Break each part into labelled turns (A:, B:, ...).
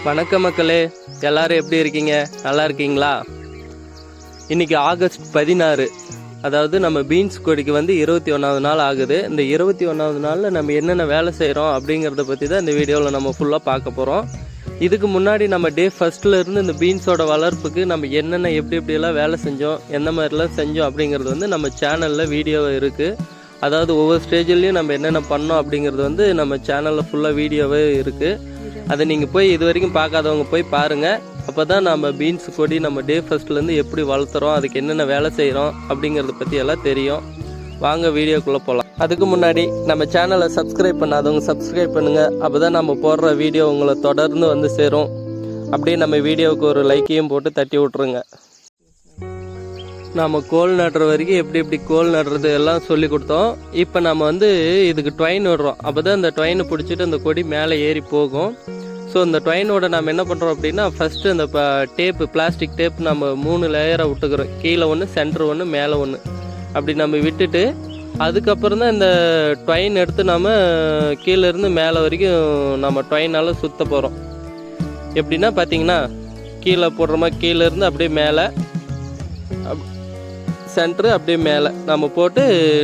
A: வணக்கம் மக்களே, எல்லாரும் எப்படி இருக்கீங்க? நல்லா இருக்கீங்களா? இன்னைக்கு ஆகஸ்ட் 16, அதாவது நம்ம பீன்ஸ் கொடிக்கு 21வது நாள் ஆகுது. இந்த 21வது நாளில் நம்ம என்னென்ன வேலை செய்கிறோம் அப்படிங்கிறத பற்றி தான் இந்த வீடியோவில் நம்ம ஃபுல்லாக பார்க்க போகிறோம். இதுக்கு முன்னாடி நம்ம டே ஃபர்ஸ்ட்ல இருந்து இந்த பீன்ஸோட வளர்ப்புக்கு நம்ம என்னென்ன எப்படியெல்லாம் வேலை செஞ்சோம், எந்த மாதிரிலாம் செஞ்சோம் அப்படிங்கிறது நம்ம சேனலில் வீடியோ இருக்குது. அதாவது ஒவ்வொரு ஸ்டேஜ்லேயும் நம்ம என்னென்ன பண்ணோம் அப்படிங்கிறது நம்ம சேனலில் ஃபுல்லாக வீடியோவே இருக்குது. அதை நீங்கள் போய் இது வரைக்கும் பார்க்காதவங்க போய் பாருங்கள். அப்போ தான் நம்ம பீன்ஸ் கொடி நம்ம டே ஃபர்ஸ்ட்லேருந்து எப்படி வளர்த்துறோம், அதுக்கு என்னென்ன வேலை செய்கிறோம் அப்படிங்கிறத பற்றி எல்லாம் தெரியும். வாங்க வீடியோக்குள்ளே போகலாம். அதுக்கு முன்னாடி நம்ம சேனலை சப்ஸ்கிரைப் பண்ணாதவங்க சப்ஸ்கிரைப் பண்ணுங்கள். அப்போ தான் நம்ம போடுற வீடியோ உங்களை தொடர்ந்து சேரும். அப்படியே நம்ம வீடியோவுக்கு ஒரு லைக்கையும் போட்டு தட்டி விட்ருங்க. நம்ம கோல் நடுற வரைக்கும் எப்படி கோல் நடுறது எல்லாம் சொல்லி கொடுத்தோம். இப்போ நம்ம இதுக்கு ட்வைன் விடுறோம். அப்போ தான் இந்த ட்வைனை பிடிச்சிட்டு அந்த கொடி மேலே ஏறி போகும். ஸோ இந்த ட்வைனோட நம்ம என்ன பண்ணுறோம் அப்படின்னா, ஃபஸ்ட்டு இந்த டேப்பு, பிளாஸ்டிக் டேப் நம்ம 3 லேயராக விட்டுக்கிறோம். கீழே ஒன்று, சென்டர் ஒன்று, மேலே ஒன்று, அப்படி நம்ம விட்டுட்டு அதுக்கப்புறம் தான் இந்த ட்வைன் எடுத்து நம்ம கீழேருந்து மேலே வரைக்கும் நம்ம ட்வைனால் சுற்ற போகிறோம். எப்படின்னா பார்த்தீங்கன்னா, கீழே போடுற மாதிரி கீழேருந்து அப்படியே மேலே, சென்ட்ரு அப்படியே மேலே நம்ம போட்டு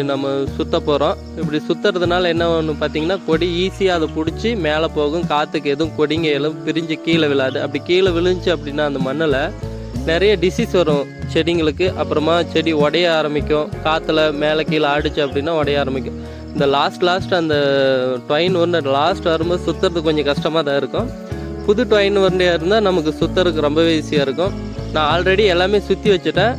A: நம்ம சுற்ற போகிறோம். இப்படி சுற்றுறதுனால என்ன ஒன்று பார்த்தீங்கன்னா, கொடி ஈஸியாக அதை பிடிச்சி மேலே போகும். காற்றுக்கு எதுவும் கொடிங்க எல்லாம் பிரிஞ்சு கீழே விழாது. அப்படி கீழே விழுந்துச்சு அப்படின்னா அந்த மண்ணில் நிறைய டிசீஸ் வரும் செடிங்களுக்கு. அப்புறமா செடி உடைய ஆரம்பிக்கும். காற்றுல மேலே கீழே ஆடிச்சு அப்படின்னா உடைய ஆரம்பிக்கும். இந்த லாஸ்ட் அந்த ட்வைன் லாஸ்ட் வரும்போது சுற்றுறது கொஞ்சம் கஷ்டமாக தான் இருக்கும். புது ட்வைன் வண்டியாக இருந்தால் நமக்கு சுற்றுறதுக்கு ரொம்பவே ஈஸியாக இருக்கும். நான் ஆல்ரெடி எல்லாமே சுற்றி வச்சுட்டேன்.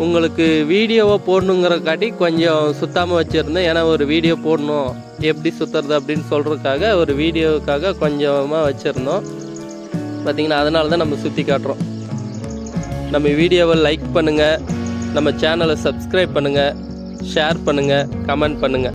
A: உங்களுக்கு வீடியோவை போடணுங்கிறக்காட்டி கொஞ்சம் சுத்தாமல் வச்சுருந்தேன். ஏன்னா ஒரு வீடியோ போடணும் எப்படி சுற்றுறது அப்படின்னு சொல்கிறதுக்காக, ஒரு வீடியோவுக்காக கொஞ்சமாக வச்சுருந்தோம். பார்த்திங்கன்னா, அதனால தான் நம்ம சுற்றி காட்டுறோம். நம்ம வீடியோவை லைக் பண்ணுங்கள், நம்ம சேனலை சப்ஸ்கிரைப் பண்ணுங்கள், ஷேர் பண்ணுங்கள், கமெண்ட் பண்ணுங்கள்.